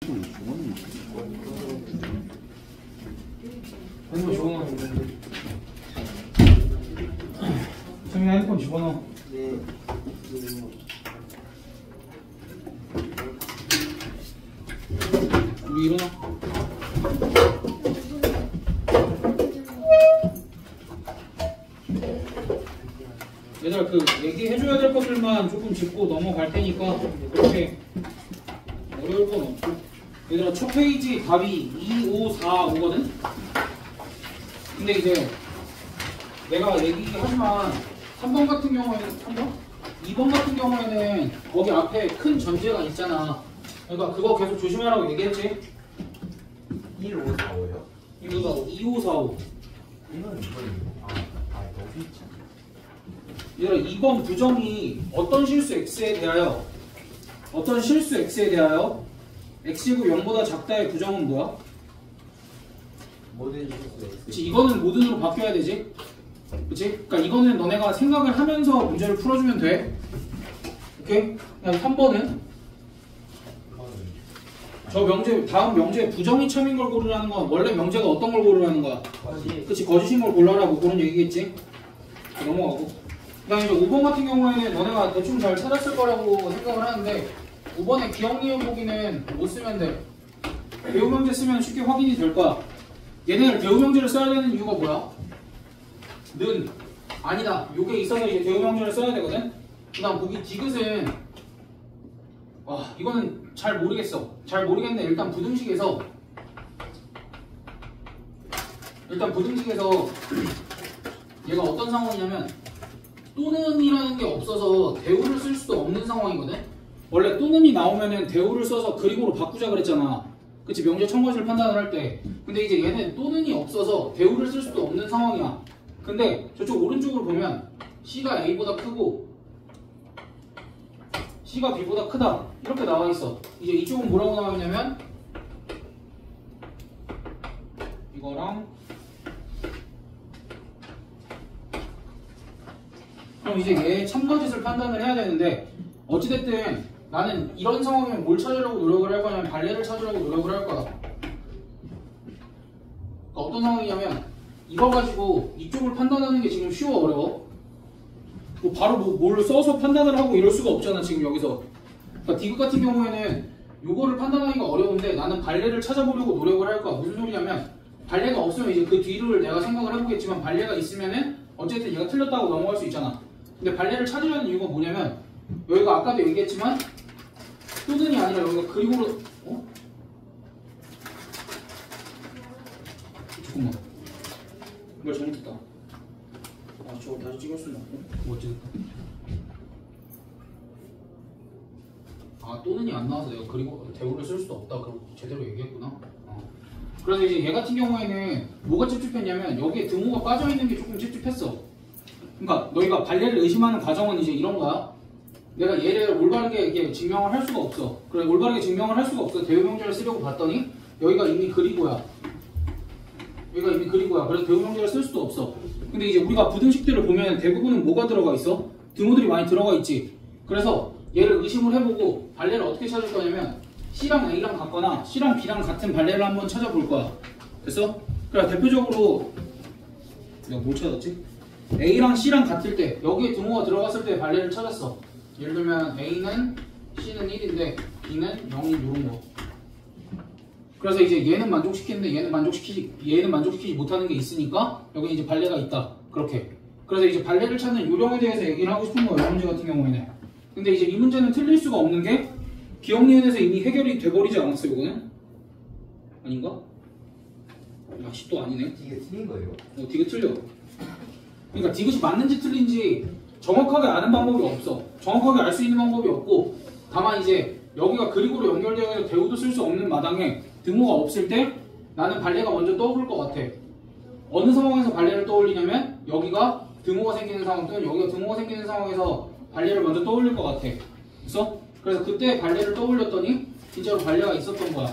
핸드폰 집어넣어. 정민아 핸드폰 집어넣어. 네. 우리 일어나. 얘들아 그 얘기해줘야 될 것들만 조금 짚고 넘어갈 테니까 그렇게 어려울 건 없고. 얘들아 첫 페이지 답이 2, 5, 4, 5거든? 근데 이제 내가 얘기하지만 3번 같은 경우에는 3번? 2번 같은 경우에는 거기 앞에 큰 전제가 있잖아. 그러니까 그거 계속 조심하라고 얘기했지? 1, 5, 4, 5요? 이거 2, 5, 4, 5. 이건 여기 있잖아. 얘들아 2번 부정이 어떤 실수 x에 대하여 x제곱 0보다 작다의 부정은 뭐야? 모든 실수 X. 그치, 이거는 모든으로 바뀌어야 되지? 그치? 그러니까 이거는 너네가 생각을 하면서 문제를 풀어주면 돼. 오케이? 그다음 3번은 저 명제, 다음 명제에 부정이 참인 걸 고르라는 건 원래 명제가 어떤 걸 고르라는 거야? 거짓. 그치, 거짓인 걸 골라라고 그런 얘기겠지? 넘어가고. 그 다음에 이제 5번 같은 경우에는 너네가 대충 잘 찾았을 거라고 생각을 하는데 5번에 기억리을 보기는 못 쓰면 돼. 대우 명제 쓰면 쉽게 확인이 될 거야. 얘네를 대우 명제를 써야 되는 이유가 뭐야? 는 아니다. 요게 있어서 이제 대우 명제를 써야 되거든. 그 다음 보기 디귿은 이거는 잘 모르겠어. 잘 모르겠네. 일단 부등식에서 얘가 어떤 상황이냐면 또는이라는 게 없어서 대우를 쓸 수도 없는 상황이거든. 원래 또는이 나오면은 대우를 써서 그림으로 바꾸자 그랬잖아. 그치? 명제 청구실 판단을 할 때. 근데 이제 얘는 또는이 없어서 대우를 쓸 수도 없는 상황이야. 근데 저쪽 오른쪽으로 보면 C가 A보다 크고 C가 B보다 크다 이렇게 나와 있어. 이제 이쪽은 뭐라고 나와 있냐면 이거랑 그럼 이제 얘의 참거짓을 판단을 해야 되는데 어찌됐든 나는 이런 상황이면 뭘 찾으려고 노력을 할 거냐면 발레를 찾으려고 노력을 할 거야. 그러니까 어떤 상황이냐면 이거 가지고 이쪽을 판단하는 게 지금 쉬워 어려워? 뭐 바로 뭘 써서 판단을 하고 이럴 수가 없잖아 지금 여기서. 그러니까 디귿 같은 경우에는 요거를 판단하기가 어려운데 나는 발레를 찾아보려고 노력을 할 거야. 무슨 소리냐면 발레가 없으면 이제 그 뒤를 내가 생각을 해보겠지만 발레가 있으면은 어쨌든 얘가 틀렸다고 넘어갈 수 있잖아. 근데 발레를 찾으려는 이유가 뭐냐면 여기가 아까도 얘기했지만 또는이 아니라 여기가 그림으로 잠깐만 이걸 잘못했다. 저거 다시 찍을 수는 없고 어쨌든 또는이 안 나와서 내가 그리고 대우를 쓸 수도 없다. 그럼 제대로 얘기했구나. 그래서 이제 얘 같은 경우에는 뭐가 찝찝했냐면 여기에 등호가 빠져있는 게 조금 찝찝했어. 그러니까 너희가 발레를 의심하는 과정은 이제 이런 거야. 내가 얘를 올바르게 이렇게 증명을 할 수가 없어. 그래, 올바르게 증명을 할 수가 없어. 대우 명제를 쓰려고 봤더니 여기가 이미 그리고야. 그래서 대우 명제를 쓸 수도 없어. 근데 이제 우리가 부등식들을 보면 대부분은 뭐가 들어가 있어? 등호들이 많이 들어가 있지. 그래서 얘를 의심을 해보고 발레를 어떻게 찾을 거냐면 C랑 A랑 같거나 C랑 B랑 같은 발레를 한번 찾아볼 거야. 됐어? 그래, 대표적으로 내가 뭘 찾았지? A랑 C랑 같을 때 여기에 등호가 들어갔을 때 발레를 찾았어. 예를 들면 A는 C는 1인데 B는 0인 이런 거. 그래서 이제 얘는 만족시키는데 얘는 만족시키지 못하는 게 있으니까 여기 이제 발레가 있다. 그렇게. 그래서 이제 발레를 찾는 요령에 대해서 얘기를 하고 싶은 거예요. 이 문제 같은 경우에는. 근데 이제 이 문제는 틀릴 수가 없는 게 기억리은에서 이미 해결이 돼버리지 않았어요. 이거는? 아닌가? 역시 또 아니네. 이게 틀린 거예요? 디귿 틀려. 그러니까 디귿이 맞는지 틀린지 정확하게 아는 방법이 없어. 정확하게 알 수 있는 방법이 없고 다만 이제 여기가 그리고로 연결되어 있는 대우도 쓸 수 없는 마당에 등호가 없을 때 나는 발레가 먼저 떠오를 것 같아. 어느 상황에서 발레를 떠올리냐면 여기가 등호가 생기는 상황 또는 여기가 등호가 생기는 상황에서 발레를 먼저 떠올릴 것 같아. 그래서 그때 발레를 떠올렸더니 진짜로 발레가 있었던 거야.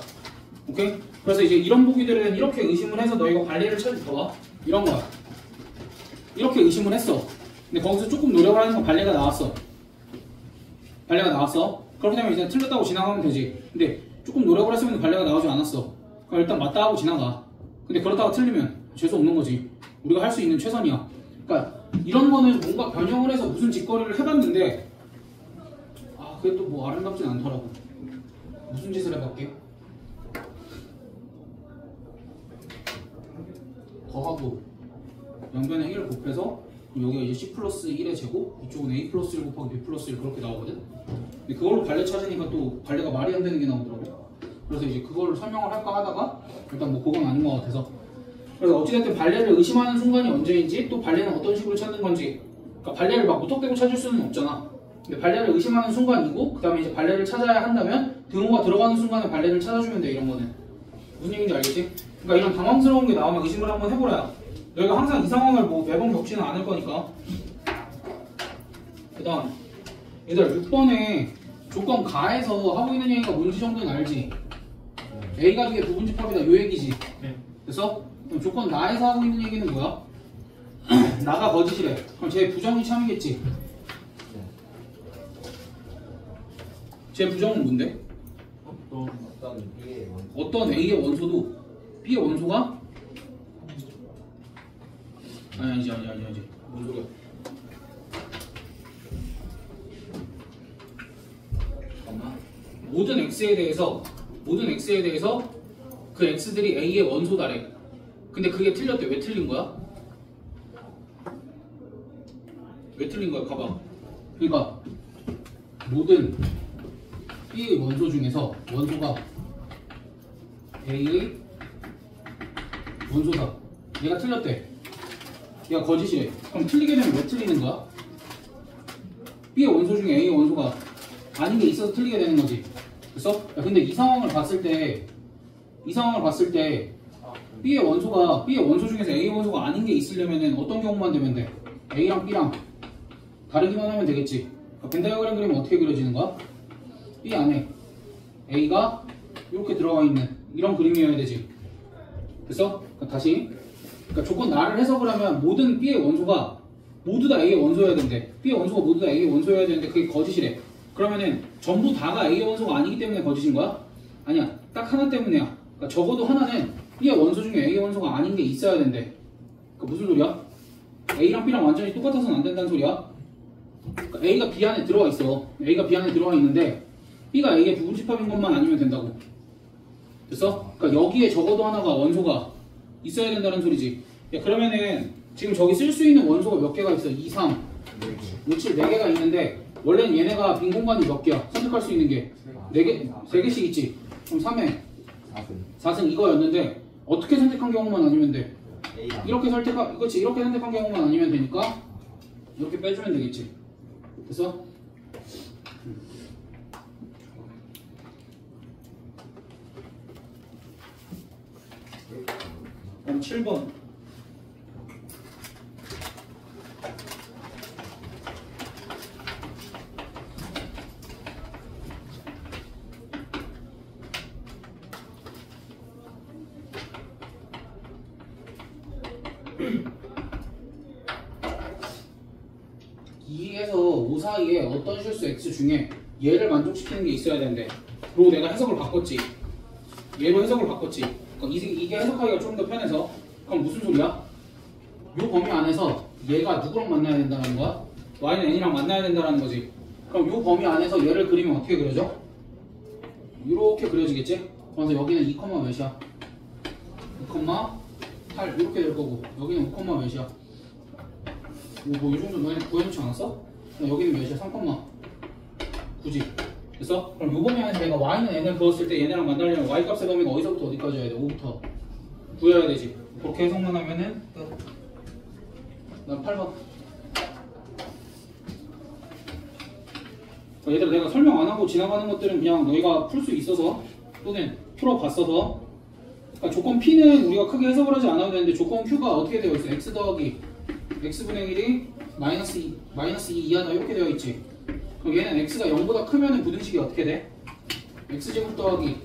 오케이? 그래서 이제 이런 보기들은 이렇게 의심을 해서 너희가 발레를 찾아봐. 이런 거야. 이렇게 의심을 했어. 근데 거기서 조금 노력을 하는 건 발레가 나왔어. 그렇게 되면 이제 틀렸다고 지나가면 되지. 근데 조금 노력을 했으면 발레가 나오지 않았어. 그럼 일단 맞다 하고 지나가. 근데 그렇다가 틀리면 재수 없는 거지. 우리가 할 수 있는 최선이야. 그러니까 이런 거는 뭔가 변형을 해서 무슨 짓거리를 해봤는데 그게 또 뭐 아름답진 않더라고. 무슨 짓을 해볼게? 더하고 양변에 1을 곱해서 여기가 이제 C 플러스 1의 제곱, 이쪽은 A 플러스 1 곱하기 B 플러스 1 그렇게 나오거든? 근데 그걸로 발레 찾으니까 또 발레가 말이 안 되는 게 나오더라고. 그래서 이제 그걸 설명을 할까 하다가 일단 뭐 그건 아닌 것 같아서. 그래서 어찌됐든 발레를 의심하는 순간이 언제인지, 또 발레는 어떤 식으로 찾는 건지, 그러니까 발레를 막 무턱대고 찾을 수는 없잖아. 근데 발레를 의심하는 순간이고, 그 다음에 이제 발레를 찾아야 한다면 등호가 들어가는 순간에 발레를 찾아주면 돼. 이런 거는 무슨 얘기인지 알겠지? 그러니까 이런 당황스러운 게 나오면 의심을 한번 해보라. 너희가 항상 이 상황을 뭐 매번 겪지는 않을 거니까. 그 다음 얘들아 6번에 조건 가에서 하고 있는 얘기가 뭔지 정도는 알지? A 가족의 부분집합이다 요 얘기지. 그래서 그럼 조건 나에서 하고 있는 얘기는 뭐야? 나가 거짓이래. 그럼 쟤 부정이 참이겠지. 쟤 부정은 뭔데? 어떤 B의 원소. 어떤 A의 원소도 B의 원소가? 아니지. 뭔 소리야? 잠깐만. 모든 X에 대해서 그 X들이 A의 원소다래. 근데 그게 틀렸대. 왜 틀린 거야? 왜 틀린 거야? 봐봐. 그러니까 모든 B의 원소 중에서 원소가 A의 원소다. 얘가 틀렸대. 얘가 거짓이래. 그럼 틀리게 되면 왜 틀리는 거야? B의 원소 중에 A의 원소가 아닌 게 있어서 틀리게 되는 거지. 그래서 근데 이 상황을 봤을 때 B의 원소 중에서 A의 원소가 아닌 게 있으려면 어떤 경우만 되면 돼? A랑 B랑 다르기만 하면 되겠지. 그러니까 벤다이어그램 그리면 어떻게 그려지는 거야? B 안에 A가 이렇게 들어가 있는 이런 그림이어야 되지. 그래서 다시 조건 나를 해석을 하면 모든 B의 원소가 모두 다 A의 원소여야 된대. B의 원소가 모두 다 A의 원소여야 되는데 그게 거짓이래. 그러면은 전부 다가 A의 원소가 아니기 때문에 거짓인 거야? 아니야. 딱 하나 때문이야. 그러니까 적어도 하나는 B의 원소 중에 A의 원소가 아닌 게 있어야 된대. 그러니까 무슨 소리야? A랑 B랑 완전히 똑같아서는 안 된다는 소리야. 그러니까 A가 B 안에 들어와 있어. A가 B 안에 들어와 있는데 B가 A의 부분집합인 것만 아니면 된다고. 됐어? 그러니까 여기에 적어도 하나가 원소가 있어야 된다는 소리지. 야, 그러면은 지금 저기 쓸 수 있는 원소가 몇 개가 있어? 2, 3, 6, 7, 4개가 있는데 원래는 얘네가 빈 공간이 몇 개야? 선택할 수 있는 게 4개, 3개씩 있지. 그럼 3에 4승 이거였는데 어떻게 선택한 경우만 아니면 돼? 이렇게 선택한 경우만 아니면 되니까 이렇게 빼주면 되겠지. 됐어? 그럼 7번. (2에서 5) 사이에 어떤 실수 x 중에 얘를 만족시키는 게 있어야 되는데, 그리고 내가 해석을 바꿨지. 얘로 해석을 바꿨지. 그러니까 이게 해석하기가 좀 더 편해서. 그럼 무슨 소리야? 요 범위 안에서 얘가 누구랑 만나야 된다는 거야? y는 n이랑 만나야 된다는 거지. 그럼 요 범위 안에서 얘를 그리면 어떻게 그려져? 이렇게 그려지겠지? 그래서 여기는 2, 몇이야? 2,8 이렇게 될 거고, 여기는 5, 몇이야? 뭐 이 정도 너네 구해놓지 않았어? 여기는 몇이야? 3,9지. 됐어? 그럼 요 범위 안에서 내가 y는 n을 그었을 때 얘네랑 만나려면 y 값의 범위가 어디서부터 어디까지 해야 돼? 5부터 구해야 되지. 그렇게 해석만 하면은 난 8번. 얘들아, 내가 설명 안 하고 지나가는 것들은 그냥 너희가 풀 수 있어서 또는 풀어봤어서. 그러니까 조건 P는 우리가 크게 해석을 하지 않아도 되는데 조건 Q가 어떻게 되어 있어? x 더하기 x분의 1이 마이너스 2 이하다 이렇게 되어 있지. 그럼 얘는 x가 0보다 크면은 부등식이 어떻게 돼? x제곱 더하기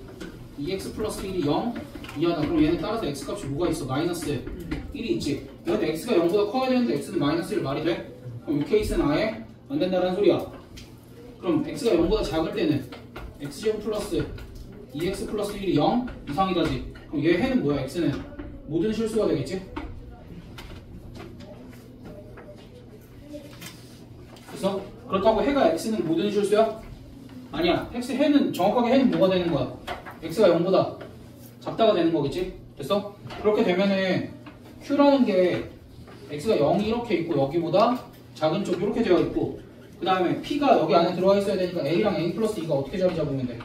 2x 플러스 1이 0 이하다. 그럼 얘는 따라서 x값이 뭐가 있어? 마이너스 1이 있지. 근데 x가 0보다 커야 되는데 x는 마이너스 1 말이 돼? 그럼 이 케이스는 아예 안 된다는 소리야. 그럼 x가 0보다 작을 때는 x제곱 플러스 2x 플러스 1이 0 이상이다지. 그럼 얘 해는 뭐야? x는 모든 실수가 되겠지? 그래서 그렇다고 해가 x는 모든 실수야? 아니야. 해는 정확하게 해는 뭐가 되는 거야? x가 0보다 작다가 되는 거겠지? 됐어? 그렇게 되면은 q라는 게 x가 0이 이렇게 있고 여기보다 작은 쪽 이렇게 되어 있고 그 다음에 p가 여기 안에 들어가 있어야 되니까 a랑 a 플러스 2가 어떻게 자리 잡으면 돼?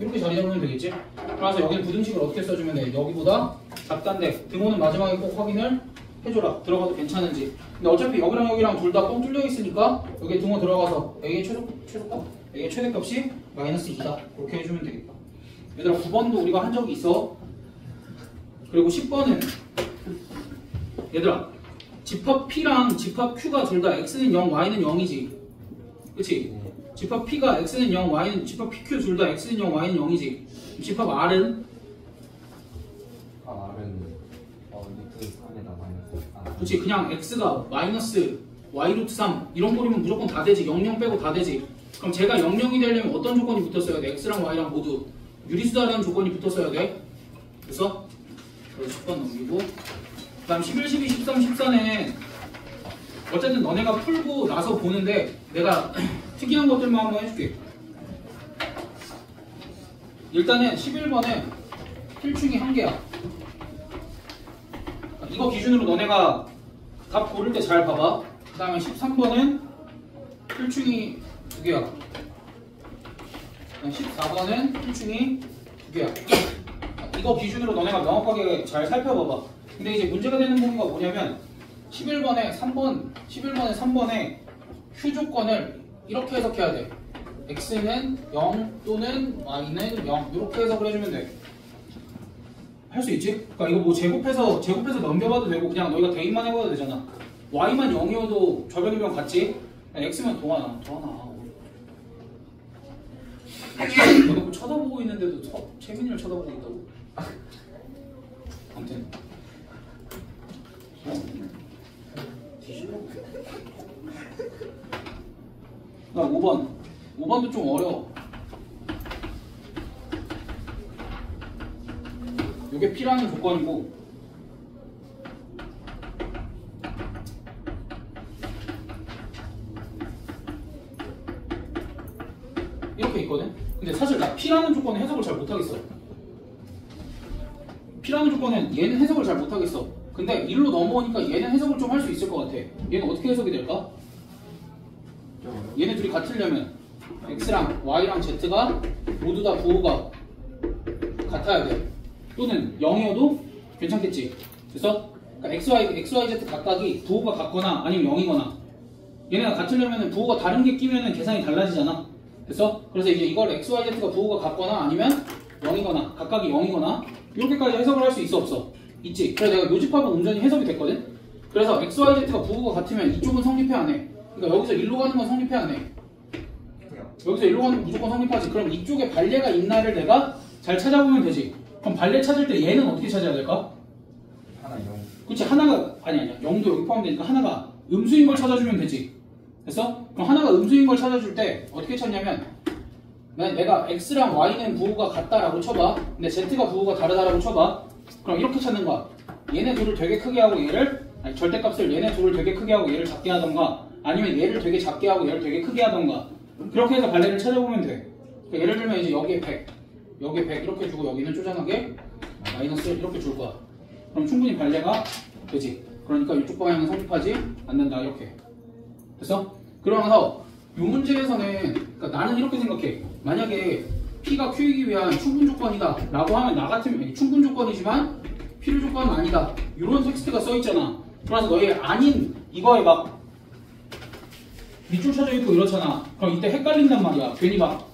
이렇게 자리 잡으면 되겠지? 그래서 여기는 부등식을 어떻게 써주면 돼? 여기보다 작단데 등호는 마지막에 꼭 확인을 해줘라. 들어가도 괜찮은지. 근데 어차피 여기랑 여기랑 둘 다 뻥 뚫려 있으니까 여기에 등호 들어가서 a의 최소값? a의 최대값이 마이너스 2다. 그렇게 해주면 되겠다. 얘들아 9번도 우리가 한 적이 있어. 그리고 10번은 얘들아 집합 P랑 집합 Q가 둘 다 X는 0, Y는 0이지. 그치? 집합 P가 X는 0, Y는 집합 PQ 둘 다 X는 0, Y는 0이지. 집합 R은? R은 루트 3에다 마이너스. 그치? 그냥 X가 마이너스 Y 루트 3 이런 거리면 무조건 다 되지. 00 빼고 다 되지. 그럼 제가 00이 되려면 어떤 조건이 붙었어야 돼? X랑 Y랑 모두 유리수다라는 조건이 붙었어야 돼. 그래서 10번 넘기고 그 다음 11, 12, 13, 14는 어쨌든 너네가 풀고 나서 보는데 내가 특이한 것들만 한번 해줄게. 일단은 11번에 필충이 1개야. 이거 기준으로 너네가 답 고를 때 잘 봐봐. 그 다음에 13번은 필충이 2개야. 14번은 필충이 2개야. 이거 기준으로 너네가 명확하게 잘 살펴봐봐. 근데 이제 문제가 되는 부분가 뭐냐면 11번에 3번에 Q 조건을 이렇게 해석해야 돼. X는 0 또는 Y는 0 이렇게 해석을 해주면 돼. 할 수 있지? 그러니까 이거 뭐 제곱해서 넘겨봐도 되고 그냥 너희가 대입만 해봐도 되잖아. Y만 0이어도 저변이면 같지? X만 동하나. 너네 쳐다보고 있는데도 채민이를 쳐다보고 있다고? 아무튼 나 5번도 좀 어려워. 이게 P라는 조건이고 이렇게 있거든? 근데 사실 나 P라는 조건은 해석을 잘 못하겠어. P라는 조건은 얘는 해석을 잘 못하겠어. 근데 1로 넘어오니까 얘는 해석을 좀 할 수 있을 것 같아. 얘는 어떻게 해석이 될까? 얘네 둘이 같으려면 X랑 Y랑 Z가 모두 다 부호가 같아야 돼. 또는 0이어도 괜찮겠지. 그래서 그러니까 XYZ 각각이 부호가 같거나 아니면 0이거나 얘네가 같으려면 부호가 다른 게 끼면 계산이 달라지잖아. 그래서 이제 이걸 XYZ가 부호가 같거나 아니면 0이거나 각각이 0이거나 이렇게까지 해석을 할 수 있어 없어? 있지. 그래서 내가 요집합은 온전히 해석이 됐거든. 그래서 XYZ가 부호가 같으면 이쪽은 성립해 안 해? 그러니까 여기서 1로 가는 건 성립해 안 해? 여기서 1로 가는 건 무조건 성립하지. 그럼 이쪽에 발레가 있나를 내가 잘 찾아보면 되지. 그럼 발레 찾을 때 얘는 어떻게 찾아야 될까? 하나 0. 그치. 하나가 아니야 0도 여기 포함되니까 하나가 음수인 걸 찾아주면 되지. 됐어? 그럼 하나가 음수인 걸 찾아줄 때 어떻게 찾냐면 내가 X랑 Y는 부호가 같다라고 쳐봐. 근데 Z가 부호가 다르다라고 쳐봐. 그럼 이렇게 찾는 거야. 얘네 둘을 되게 크게 하고 절대값을 얘네 둘을 되게 크게 하고 얘를 작게 하던가 아니면 얘를 되게 작게 하고 얘를 되게 크게 하던가 그렇게 해서 발레를 찾아보면 돼. 그러니까 예를 들면 이제 여기에 100 여기에 100 이렇게 주고 여기는 쪼잔하게 마이너스 이렇게 줄 거야. 그럼 충분히 발레가 되지. 그러니까 이쪽 방향은 성립하지 않는다 이렇게. 됐어? 그러면서 이 문제에서는 그러니까 나는 이렇게 생각해. 만약에 P가 Q이기 위한 충분 조건이다 라고 하면 나 같으면 충분 조건이지만 필요 조건은 아니다 이런 텍스트가 써있잖아. 그래서 너희 아닌 이거에 막 밑줄 쳐져 있고 이렇잖아. 그럼 이때 헷갈린단 말이야. 괜히 막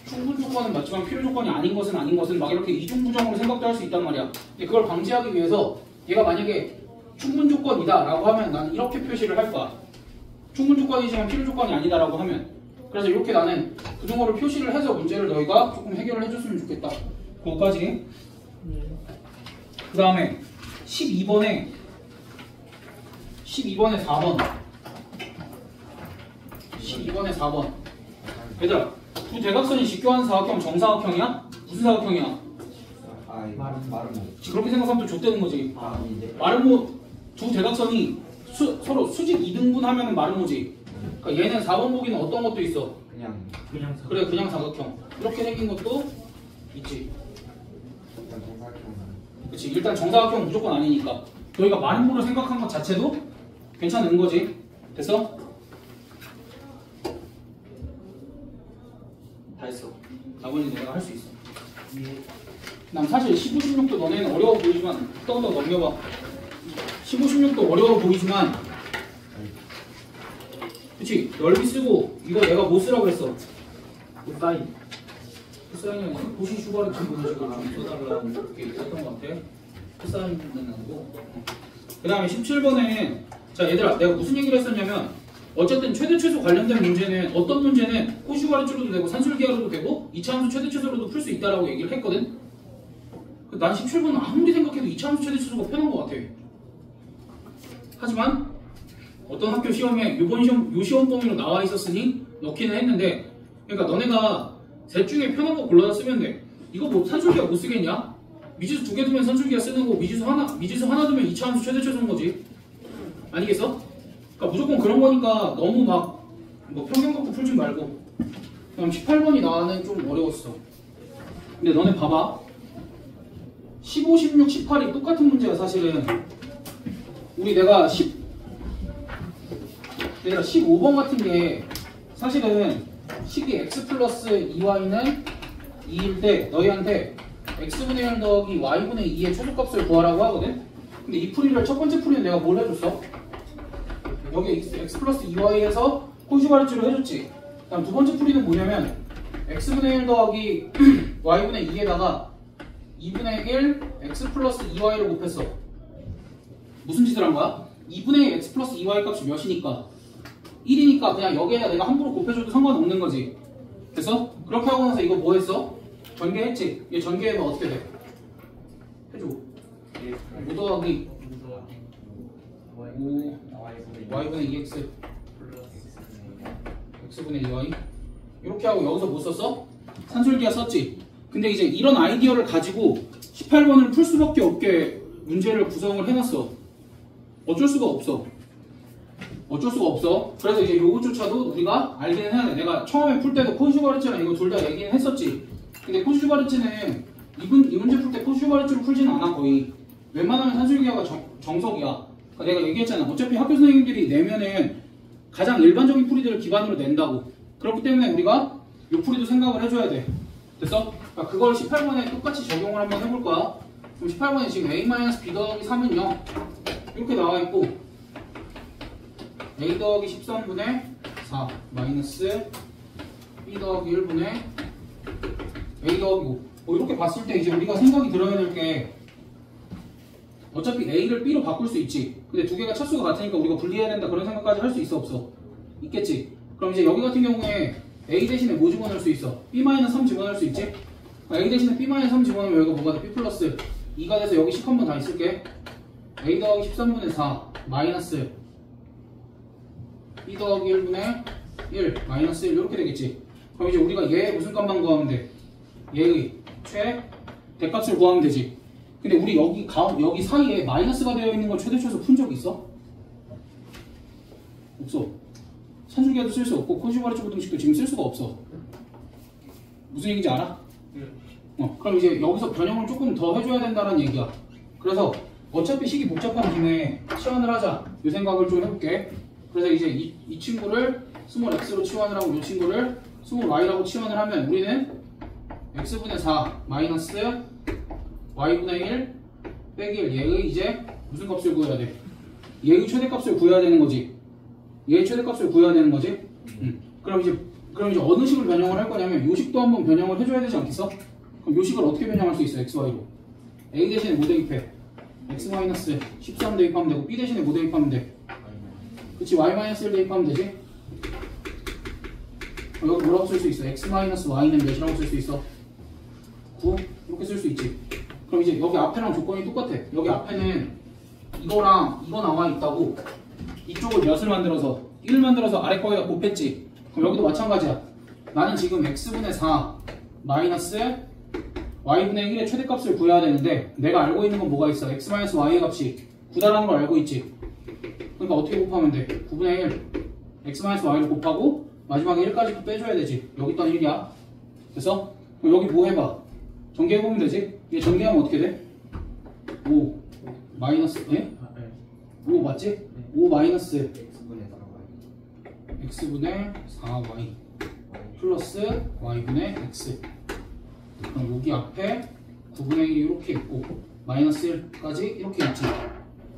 충분 조건은 맞지만 필요 조건이 아닌 것은 막 이렇게 이중부정으로 생각도 할 수 있단 말이야. 근데 그걸 방지하기 위해서 얘가 만약에 충분 조건이다 라고 하면 나는 이렇게 표시를 할 거야. 충분 조건이지만 필요 조건이 아니다라고 하면. 그래서 이렇게 나는 그 정도로 표시를 해서 문제를 너희가 조금 해결을 해줬으면 좋겠다. 그거까지. 그 다음에 12번에 4번. 12번에 4번. 얘들아, 두 대각선이 직교한 사각형 정사각형이야? 무슨 사각형이야? 아 이거 말은 뭐 그렇게 생각하면 또 좆되는 거지. 아닌데 마름모 두 대각선이 서로 수직 2등분 하면은 마름모지. 그러니까 얘는 4번 보기는 어떤 것도 있어. 그냥 그래 그냥 사각형. 이렇게 생긴 것도 있지. 일단 정사각형은 그렇지. 일단 정사각형 무조건 아니니까. 너희가 마름모를 생각한 것 자체도 괜찮은 거지. 됐어? 다 했어. 나머지는 내가 할 수 있어. 난 사실 15, 16도 너네는 어려워 보이지만 더 넘겨봐. 15, 16도 어려워 보이지만 그치 넓이 쓰고 이거 내가 뭐 쓰라고 했어? 사인. 사인이 아니라 도시 슈바르트 분식을 좀 써달라고 이렇게 했던 것 같아. 사인은 아니고. 그 다음에 17번에 자 얘들아 내가 무슨 얘기를 했었냐면 어쨌든 최대 최소 관련된 문제는 어떤 문제는 코슈바르츠로도 되고 산술기하로도 되고 이차함수 최대 최소로도 풀 수 있다라고 얘기를 했거든. 난 17번은 아무리 생각해도 이차함수 최대 최소가 편한 것 같아. 하지만 어떤 학교 시험에 요 시험 범위로 나와 있었으니 넣기는 했는데 그러니까 너네가 셋 중에 편한 거 골라서 쓰면 돼. 이거 뭐 산술기하 못 쓰겠냐? 미지수 2개 두면 산술기하 쓰는 거 미지수 하나 두면 이차함수 최대 최소인 거지. 아니겠어? 그러니까 무조건 그런 거니까 너무 막 뭐 평균 갖고 풀지 말고. 그럼 18번이 나는 좀 어려웠어. 근데 너네 봐봐. 15, 16, 18이 똑같은 문제야 사실은. 우리 내가 15번 같은 게 사실은 식이 x 플러스 2y는 2일 때 너희한테 x분의 1 더하기 y분의 2의 최소값을 구하라고 하거든? 근데 이 풀이를 첫 번째 풀이는 내가 뭘 해줬어? 여기 x 플러스 2y에서 코슈바르츠로 해줬지. 그다음 두 번째 풀이는 뭐냐면 x분의 1 더하기 y분의 2에다가 2분의 1 x 플러스 2y를 곱했어. 무슨 짓을 한 거야? 2분의 x 플러스 2y 값이 몇이니까 1이니까 그냥 여기에다 내가 함부로 곱해줘도 상관없는 거지. 됐어? 그렇게 하고 나서 이거 뭐 했어? 전개했지? 얘 전개하면 어떻게 돼? 해줘. 5 더하기 5 y분의 2x x분의 2y 이렇게 하고 여기서 뭐 썼어? 산술기하 썼지? 근데 이제 이런 아이디어를 가지고 18번을 풀 수밖에 없게 문제를 구성을 해놨어. 어쩔 수가 없어. 그래서 이제 요것조차도 우리가 알기는 해야 돼. 내가 처음에 풀 때도 코슈바르츠랑 이거 둘 다 얘기는 했었지. 근데 코슈바르츠는 이 문제 풀 때 코슈바르츠로 풀지는 않아 거의. 웬만하면 산술기하가 정석이야. 그러니까 내가 얘기했잖아. 어차피 학교 선생님들이 내면은 가장 일반적인 풀이들을 기반으로 낸다고. 그렇기 때문에 우리가 요 풀이도 생각을 해줘야 돼. 됐어? 그러니까 그걸 18번에 똑같이 적용을 한번 해볼 거야. 그럼 18번에 지금 a-b 더하기 3은 0 이렇게 나와있고 a 더하기 13분의 4 마이너스 b 더하기 1분의 a 더하기 5 이렇게 봤을 때 이제 우리가 생각이 들어야 될 게 어차피 a를 b로 바꿀 수 있지. 근데 두 개가 차수가 같으니까 우리가 분리해야 된다 그런 생각까지 할 수 있어 없어? 있겠지. 그럼 이제 여기 같은 경우에 a 대신에 뭐 집어넣을 수 있어? b-3 집어넣을 수 있지? a 대신에 b-3 집어넣으면 여기가 뭐가 돼? b 플러스 2가 돼서 여기 10 한번 다 있을게. a 더하기 13분의 4 마이너스 b 더하기 1분의 1 마이너스 1 이렇게 되겠지. 그럼 이제 우리가 얘의 무슨 값만 구하면 돼? 얘의 대값을 구하면 되지. 근데 우리 여기 사이에 마이너스가 되어 있는 걸 최대 최소 푼 적 있어? 없어. 산술기하도 쓸 수 없고 코슈바르츠 부등식도 지금 쓸 수가 없어. 무슨 얘기인지 알아? 그럼 이제 여기서 변형을 조금 더 해줘야 된다는 얘기야. 그래서 어차피 식이 복잡한 김에 치환을 하자 이 생각을 좀 해볼게. 그래서 이제 이 친구를 스몰 x로 치환을 하고 이 친구를 스몰 y라고 치환을 하면 우리는 x분의 4 마이너스 y분의 1 빼기 1 얘의 이제 무슨 값을 구해야 돼? 얘의 최대값을 구해야 되는 거지. 얘의 최대값을 구해야 되는 거지. 그럼 이제 어느 식을 변형을 할 거냐면 요 식도 한번 변형을 해줘야 되지 않겠어? 그럼 요 식을 어떻게 변형할 수 있어? xy로 a 대신에 뭐 대입해? x-13 대입하면 되고 b 대신에 뭐 대입하면 돼? 그치 y-1 대입하면 되지? 여기 뭐라고 쓸 수 있어? x-y는 몇이라고 쓸 수 있어? 9? 이렇게 쓸 수 있지. 그럼 이제 여기 앞에랑 조건이 똑같아. 여기 앞에는 이거랑 이거 나와 있다고 이쪽을 몇을 만들어서 1을 만들어서 아래 거에다 곱했지. 그럼 여기도 마찬가지야. 나는 지금 x분의 4 마이너스 y분의 1의 최대값을 구해야 되는데 내가 알고 있는 건 뭐가 있어? x-y의 값이 9다라는 걸 알고 있지. 그러니까 어떻게 곱하면 돼? 9분의 1 x-y를 곱하고 마지막에 1까지 빼줘야 되지. 여기 있던 1이야. 됐어? 그럼 여기 뭐 해봐? 전개해보면 되지? 이게 전개하면 어떻게 돼? 5 마이너스 5 맞지? 5 마이너스 x분의 4y x분의 4y 플러스 y분의 x. 그럼 여기 앞에 9분의 1이 이렇게 있고 마이너스 1까지 이렇게 있지.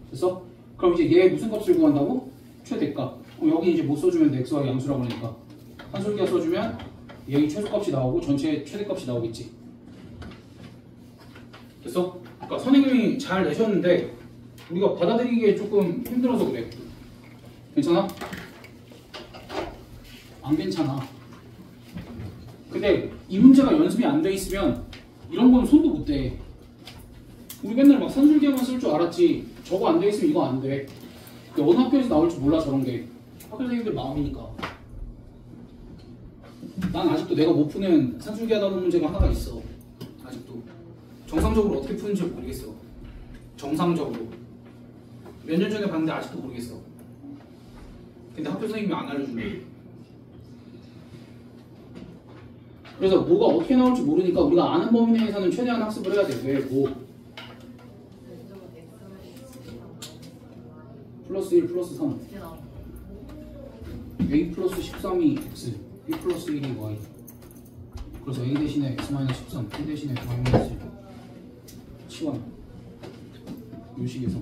그래서 그럼 이제 얘 무슨 값을 구한다고? 최대값. 그럼 여기 이제 못 써주면 돼. xy 양수라고 하니까 한솔기가 써주면 얘의 최소값이 나오고 전체 최대값이 나오겠지. 됐어? 그러니까 선생님이 잘 내셨는데 우리가 받아들이기에 조금 힘들어서 그래. 괜찮아? 안 괜찮아. 근데 이 문제가 연습이 안 돼 있으면 이런 건 손도 못 대. 우리 맨날 막 산술기만 쓸 줄 알았지 저거 안 돼 있으면 이거 안 돼. 근데 어느 학교에서 나올 줄 몰라 저런 게. 학교 선생님들 마음이니까. 난 아직도 내가 못 푸는 산술기 하다 보는 문제가 하나가 있어. 아직도. 정상적으로 어떻게 푸는지 모르겠어. 정상적으로. 몇 년 전에 봤는데 아직도 모르겠어. 근데 학교 선생님이 안 알려줄래. 그래서 뭐가 어떻게 나올지 모르니까 우리가 아는 범위 내에서는 최대한 학습을 해야 돼. 왜? 뭐? 플러스 1 플러스 3 a 플러스 13이 x b 플러스 1이 y. 그래서 a 대신에 x 마이너스 13 b 대신에 y 마이너스 1 치환 요식에서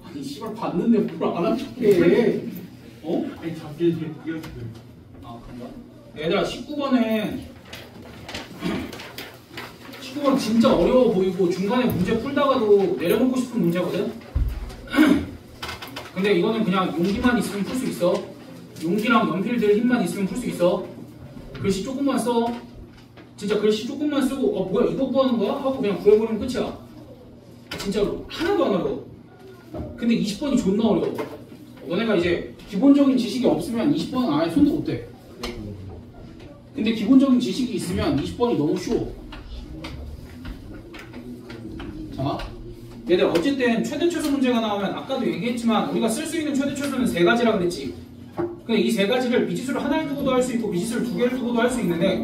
아니 씨발 봤는데 뭘 안 합격해. 어? 아니 잡기 뛰었어요. 아 그런가? 얘들아 19번은 진짜 어려워 보이고 중간에 문제 풀다가도 내려놓고 싶은 문제거든? 근데 이거는 그냥 용기만 있으면 풀 수 있어. 용기랑 연필들 힘만 있으면 풀 수 있어. 글씨 조금만 써. 진짜 글씨 조금만 쓰고 뭐야 이거 구하는 거야? 하고 그냥 구해버리면 끝이야. 진짜로 하나도 안 어려워. 근데 20번이 존나 어려워. 너네가 이제 기본적인 지식이 없으면 20번은 아예 손도 못 대. 근데 기본적인 지식이 있으면 20번이 너무 쉬워. 자, 얘들 어쨌든 최대 최소 문제가 나오면 아까도 얘기했지만 우리가 쓸 수 있는 최대 최소는 세 가지라 그랬지. 근데 이 세 가지를 미지수를 하나를 두고도 할 수 있고 미지수를 두 개를 두고도 할 수 있는데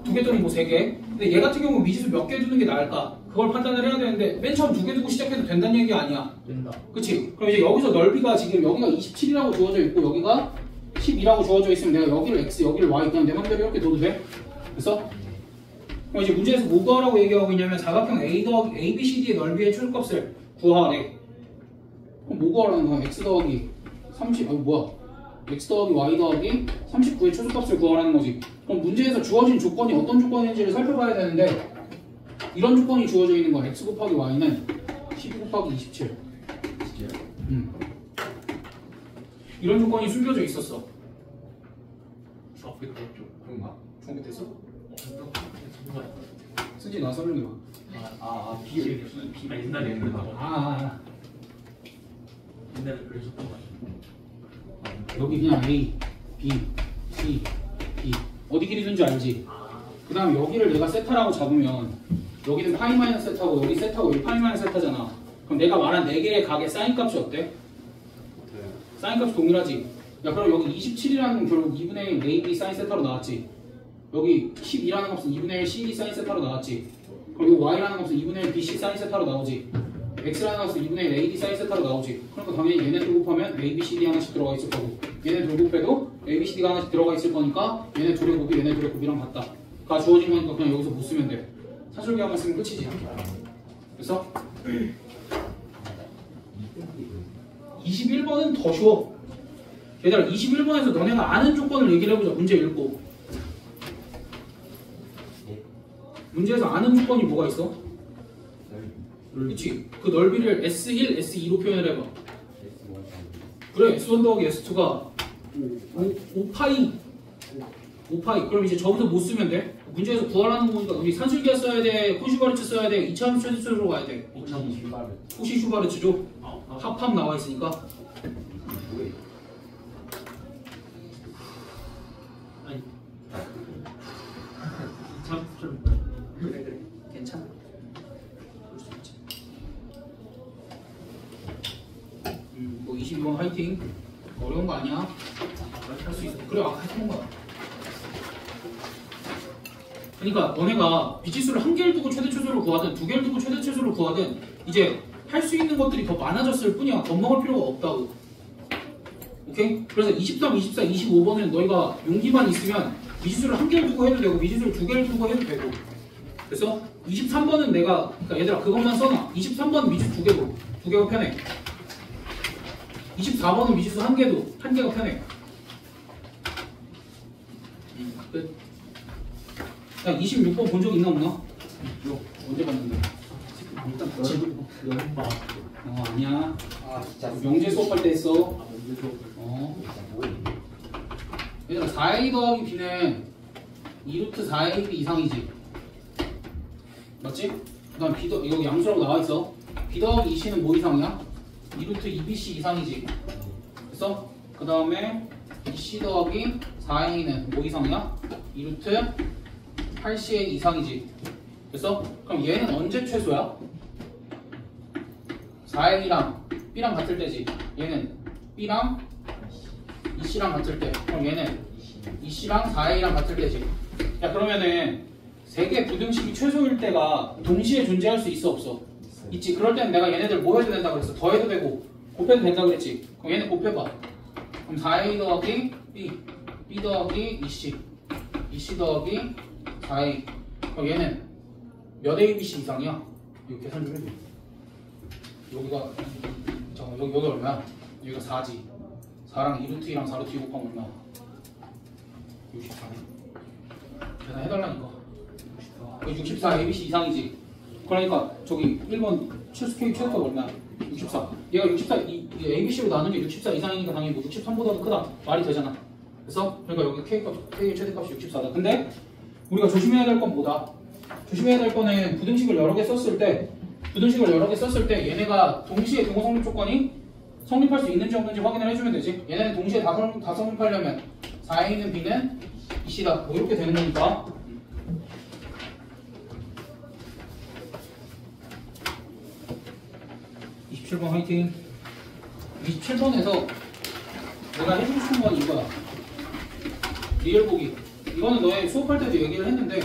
두 개 또는 뭐 세 개. 근데 얘 같은 경우는 미지수 몇 개 두는 게 나을까? 그걸 판단을 해야 되는데 맨 처음 두 개 두고 시작해도 된다는 얘기가 아니야. 된다. 그치? 그럼 이제 여기서 넓이가 지금 여기가 27이라고 주어져 있고 여기가 12라고 주어져 있으면 내가 여기를 x 여기를 y 그냥 내 맘대로 이렇게 둬도 돼? 됐어? 그럼 이제 문제에서 뭐 구하라고 얘기하고 있냐면 사각형 ABCD의 넓이의 최소값을 구하래. 그럼 뭐 구하라는 거야? x 더하기 30 x 더하기 y 더하기 39의 최소값을 구하라는 거지. 그럼 문제에서 주어진 조건이 어떤 조건인지를 살펴봐야 되는데 이런 조건이 주어져 있는 거야. x 곱하기 y는 12 곱하기 27. 진짜요? 이런 조건이 숨겨져 있었어. 그런가? 중학교 때 써? 쓰지 나 설명해봐. 비가 옛날에 옛날에 그러셨던 거 같아요. 여기 그냥 A, B, C, B 어디 길이든지 알지? 그 다음 여기를 내가 세타라고 잡으면 여기는 파이 마이너스 세타고 여기 세타고 여기 파이 마이너스 세타잖아. 그럼 내가 말한 4개의 각의 사인 값이 어때? 사인 값이 동일하지? 야 그럼 여기 27이라는 건 결국 2분의 1 AB 사인 세타로 나왔지. 여기 12라는 값은 2분의 1 CD 사인 세타로 나왔지. 그럼 여기 Y라는 값은 2분의 1 BC 사인 세타로 나오지. X라는 값은 2분의 1 AD 사인 세타로 나오지. 그러니까 당연히 얘네 둘 곱하면 ABCD 하나씩 들어가 있을 거고 얘네 둘 곱해도 ABCD가 하나씩 들어가 있을 거니까 얘네 둘의 곱이 얘네 둘의 곱이랑 같다. 가 주어진 거니까 그냥 여기서 못 쓰면 돼. 사술기하만 쓰면 끝이지. 그래서 21번은 더 쉬워. 얘들아 21번에서 너네가 아는 조건을 얘기를 해보자. 문제 읽고 문제에서 아는 조건이 뭐가 있어? 그렇지. 그 넓이를 S1, S2로 표현을 해봐. 그래 S1 더하기 S2가 5파이. 그럼 이제 저기서 못 쓰면 돼. 문제에서 구하라는 거니까 우리 산술기하 써야 돼, 코시슈바르츠 써야 돼, 2차 함수 최대수로 가야 돼. 코시 슈바르. 코시슈바르츠죠? 합 나와 있으니까. 27번 화이팅. 어려운 거 아니야? 할 수 있어. 그래 아까 해본 거야. 그러니까 너네가 비치수를 한 개를 두고 최대 최소를 구하든 두 개를 두고 최대 최소를 구하든 이제 할 수 있는 것들이 더 많아졌을 뿐이야. 겁먹을 필요가 없다고. 오케이? 그래서 23, 24, 25번은 너희가 용기만 있으면 미지수를 한 개를 두고 해도 되고 미지수를 두 개를 두고 해도 되고. 그래서 23번은 내가 그러니까 얘들아 그것만 써놔. 23번은 미지수 두 개가 편해. 24번은 미지수 한 개가 편해. 끝. 야 26번 본 적 있나 없나? 이거 언제 봤는데? 일단 같이. 연마. 아니야. 아 진짜. 명제 수업할 때 했어. 문제 수업을. 얘들아 4a 더하기 b는 2루트 4ab 이상이지. 맞지? 그 다음 b 여기 양수라고 나와있어. b 더하기 2c는 뭐 이상이야? 2루트 2bc 이상이지. 그래서 그 다음에 2c 더하기 4a는 뭐 이상이야? 2루트 8ca 이상이지. 그래서 그럼 얘는 언제 최소야? 4a랑 b랑 같을 때지. 얘는 b랑 2c랑 같을 때. 그럼 얘는 2c랑 4a랑 같을 때지. 야 그러면은 세 개 부등식이 최소일 때가 동시에 존재할 수 있어 없어? 있지. 그럴 때는 내가 얘네들 뭐 해도 된다 그랬어? 더해도 되고 곱해도 된다 그랬지. 그럼 얘네 곱해봐. 그럼 4a 더하기 b 더하기 2c 2c 더하기 4a. 그럼 얘는 몇 abc 이상이야? 이거 계산 좀 해줘. 여기가 잠깐 여기 얼마야? 여기가 4지. 4랑 2루트 2랑 4루트 2 곱하면 얼마? 64네. 계산해달라니까. 64 ABC 이상이지. 그러니까 저기 1번 K 최소값 얼마야? 64. 얘가 64 ABC로 나누는 게 64 이상이니까 당연히 뭐 63보다도 크다 말이 되잖아. 그래서 그러니까 여기 K의 최대값이 64다. 근데 우리가 조심해야 될 건 뭐다? 조심해야 될 거는 부등식을 여러 개 썼을 때 얘네가 동시에 등호 성립 조건이 성립할 수 있는지 없는지 확인을 해주면 되지. 얘네는 동시에 다 성립하려면 4a는 b는 2c다. 뭐 이렇게 되는 거니까. 27번 화이팅. 27번에서 내가 해주고 싶은 건 이거야. 리얼 보기. 이거는 너의 수업할 때도 얘기를 했는데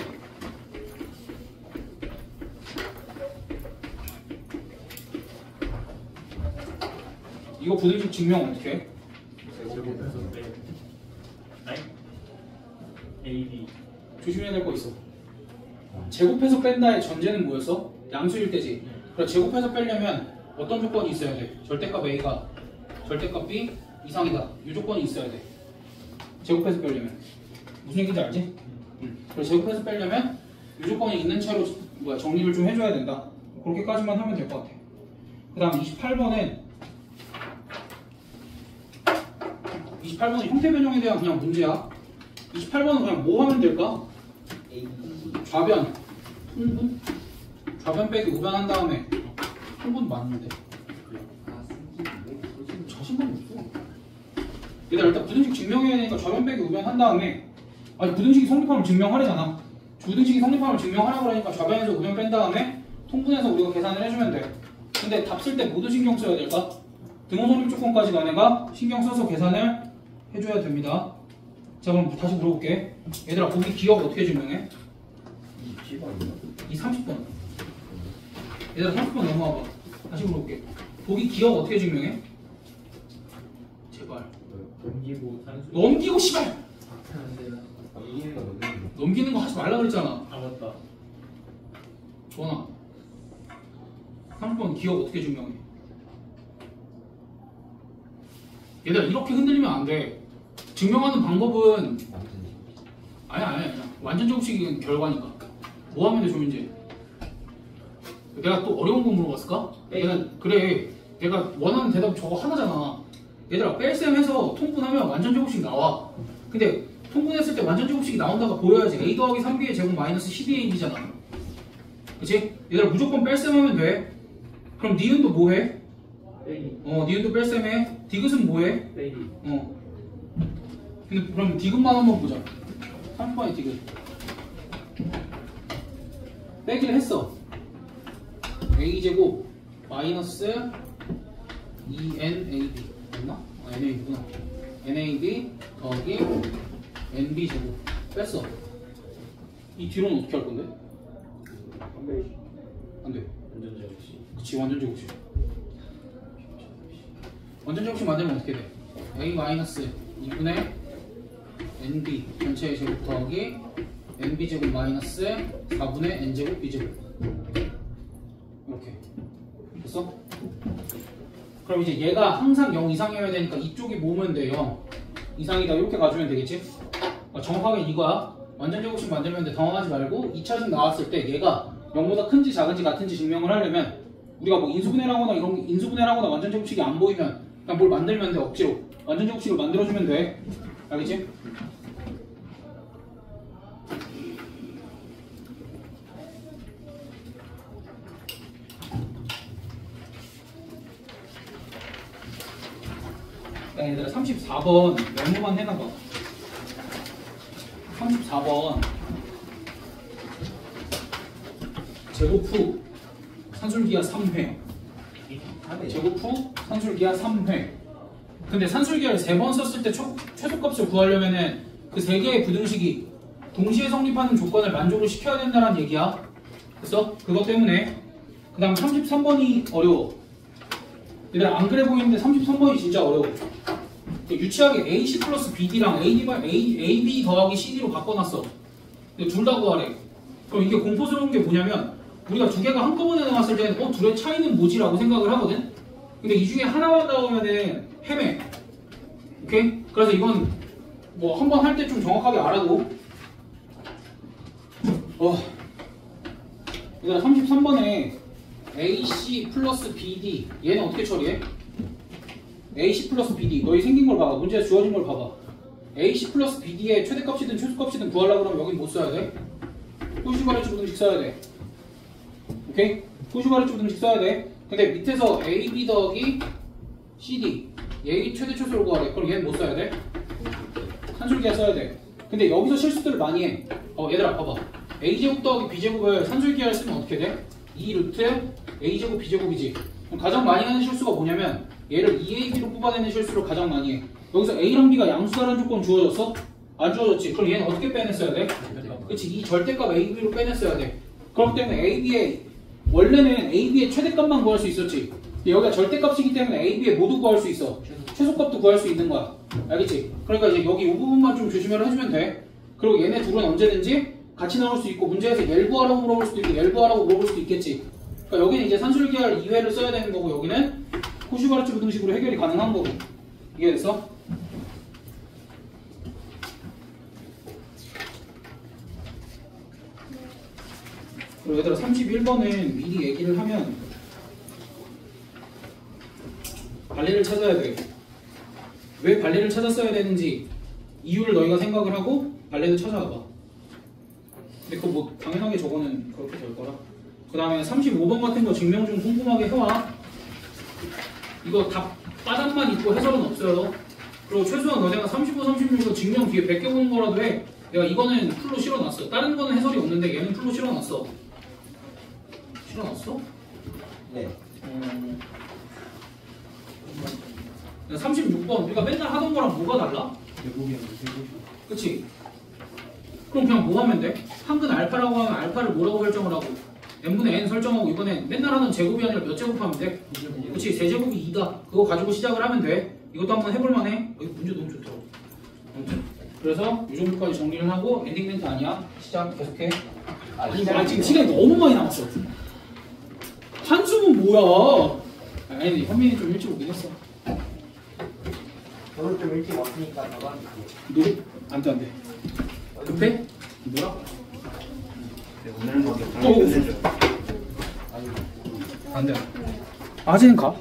이거 부등식 증명 어떻게 해? AB. 조심해야 될 거 있어. 제곱해서 뺀다의 전제는 뭐였어? 양수일 때지. 그럼 제곱해서 빼려면 어떤 조건이 있어야 돼? 절대값 A가 절대값 B 이상이다. 이 조건이 있어야 돼. 제곱해서 빼려면. 무슨 얘기인지 알지? 그래서 제곱해서 빼려면 이 조건이 있는 채로 정리를 좀 해줘야 된다. 그렇게까지만 하면 될 것 같아. 그 다음 28번은 형태 변형에 대한 그냥 문제야. 28번은 그냥 뭐 하면 될까? 좌변, 통분? 좌변 빼기 우변 한 다음에 통분 맞는데 자신감이 없어. 얘들아 일단 부등식 증명해야 되니까 좌변 빼기 우변 한 다음에 아니 부등식이 성립함을 증명하래잖아. 부등식이 성립함을 증명하라고 그러니까 좌변에서 우변 뺀 다음에 통분해서 우리가 계산을 해주면 돼. 근데 답 쓸 때 모두 신경 써야 될까? 등호 성립 조건까지 너네가 신경 써서 계산을 해줘야 됩니다. 자 그럼 다시 물어볼게. 얘들아 보기 기억 어떻게 증명해? 30번. 얘들아 30번 넘어와봐. 다시 물어볼게. 보기 기억 어떻게 증명해? 제발. 넘기고 산수. 넘기고 씨발! 넘기는 거 넘기는 거. 넘기는 거 하지 말라 그랬잖아. 아 맞다. 조원아 30번 기억 어떻게 증명해? 얘들아 이렇게 흔들리면 안 돼. 증명하는 방법은 아니야. 완전 제곱식은 결과니까. 뭐 하면 돼 조민재? 내가 또 어려운 거 물어봤을까? 내가 원하는 대답 저거 하나잖아. 얘들아 뺄셈 해서 통분하면 완전 제곱식 나와. 근데 통분했을 때 완전 제곱식이 나온다가 보여야지. a 더하기 3b의 제곱 마이너스 12ab잖아. 그치? 얘들아 무조건 뺄셈하면 돼. 그럼 니은도 뭐해? 빼기. 니은도 뺄셈해. 디귿은 뭐해? 빼기. 근데 그럼 디귿만 한번 보자. 30번의 디귿. 빼기를 했어. a제곱 마이너스 2nab NAB구나? NAB구나. NAB 더하기 NB 제곱 뺐어. 이 뒤로는 어떻게 할 건데? 안 돼. 완전 제곱식. 그치, 완전 제곱식. 완전 제곱식 만들면 어떻게 돼? A 마이너스 2분의 NB 전체의 제곱 더하기 NB 제곱 마이너스 4분의 N 제곱 B 제곱. 이렇게. 됐어? 그럼 이제 얘가 항상 0 이상이어야 되니까 이쪽이 모으면 돼. 0 이상이다. 이렇게 가주면 되겠지? 정확하게 이거야. 완전 제곱식 만들면 돼. 당황하지 말고 2차식 나왔을 때 얘가 0보다 큰지 작은지 같은지 증명을 하려면 우리가 뭐 인수분해라거나 이런 인수분해라거나 완전 제곱식이 안 보이면 그냥 뭘 만들면 돼. 억지로 완전 제곱식을 만들어주면 돼. 알겠지? 야, 얘들아 34번 메모만 해놔봐. 34번 제곱 후 산술기하 3회 제곱 후 산술기하 3회. 근데 산술기하를 3번 썼을 때 최소값을 구하려면은 그 3개의 부등식이 동시에 성립하는 조건을 만족을 시켜야 된다는 얘기야. 그래서 그것 때문에 그 다음 33번이 어려워. 얘들아 안 그래 보이는데 33번이 진짜 어려워. 유치하게 AC 플러스 BD랑 AB 더하기 CD로 바꿔놨어. 둘 다 구하래. 그럼 이게 공포스러운 게 뭐냐면 우리가 두 개가 한꺼번에 나왔을 때는 둘의 차이는 뭐지라고 생각을 하거든. 근데 이 중에 하나만 나오면은 헤매. 오케이? 그래서 이건 뭐 한 번 할 때 좀 정확하게 알아도. 얘들아 33번에 AC 플러스 BD 얘는 어떻게 처리해? AC 플러스 BD 너희 생긴 걸 봐봐. 문제에 주어진 걸 봐봐. AC 플러스 BD의 최대값이든 최소값이든 구하려고 그러면 여긴 못 써야 돼. 호시바르츠 부등식 써야 돼. 오케이? 호시바르츠 부등식 써야 돼. 근데 밑에서 AB 더하기 CD 얘의 최대 최소를 구하래. 그럼 얘는 못 써야 돼. 산술기하 써야 돼. 근데 여기서 실수들을 많이 해. 얘들아 봐봐. A제곱 더하기 B제곱을 산술기하를 쓰면 어떻게 돼? 2 루트 A제곱 B제곱이지. 그럼 가장 많이 하는 실수가 뭐냐면 얘를 2AB로 뽑아내는 실수를 가장 많이 해. 여기서 A랑 B가 양수다라는 조건 주어졌어? 안 주어졌지? 그럼 얘는 어떻게 빼냈어야 돼? 그치, 이 절대값 AB로 빼냈어야 돼. 그렇기 때문에 원래는 AB의 최대값만 구할 수 있었지. 근데 여기가 절대값이기 때문에 AB의 모두 구할 수 있어. 최소값도 구할 수 있는 거야. 알겠지? 그러니까 이제 여기 이 부분만 좀 조심을 해주면 돼. 그리고 얘네 둘은 언제든지 같이 나올 수 있고 문제에서 얘를 구하라고 물어볼 수도 있고 얘를 구하라고 물어볼 수도 있겠지. 그러니까 여기는 이제 산술기하를 2회를 써야 되는 거고 여기는 호시바르츠 부등식으로 해결이 가능한 거고. 이해됐어? 그리고 얘들아 31번은 미리 얘기를 하면 발리를 찾아야 돼. 왜 발리를 찾았어야 되는지 이유를 너희가 생각을 하고 발리를 찾아와봐. 근데 그거 뭐 당연하게 저거는 그렇게 될 거라. 그 다음에 35번 같은 거 증명 좀 꼼꼼하게 해와. 이거 답 빠닥만 있고 해설은 없어요. 그리고 최소한 너네가 35, 36도 증명 뒤에 100개 보는 거라도 해. 내가 이거는 풀로 실어놨어. 다른 거는 해설이 없는데 얘는 풀로 실어놨어. 실어놨어? 네. 36번 우리가 맨날 하던 거랑 뭐가 달라? 그치? 그럼 그냥 뭐 하면 돼? 한근 알파라고 하면 알파를 뭐라고 설정을 하고 n분의 n 설정하고 이번엔 맨날 하는 제곱이 아니라 몇 제곱하면 돼? 그치? 세제곱이 2다. 그거 가지고 시작을 하면 돼. 이것도 한번 해볼만해. 문제 너무 좋더라고. 그래서 이 정도까지 정리를 하고 엔딩 멘트 아니야. 시작 계속해. 아니 지금 시간이 너무 많이 남았어. 한숨은 뭐야? 아니 현민이 좀 일찍 오긴 했어. 저는 좀 일찍 왔으니까 저건 노래? 안돼 급해? 뭐라? 오늘은 거기 안돼 아직은 가.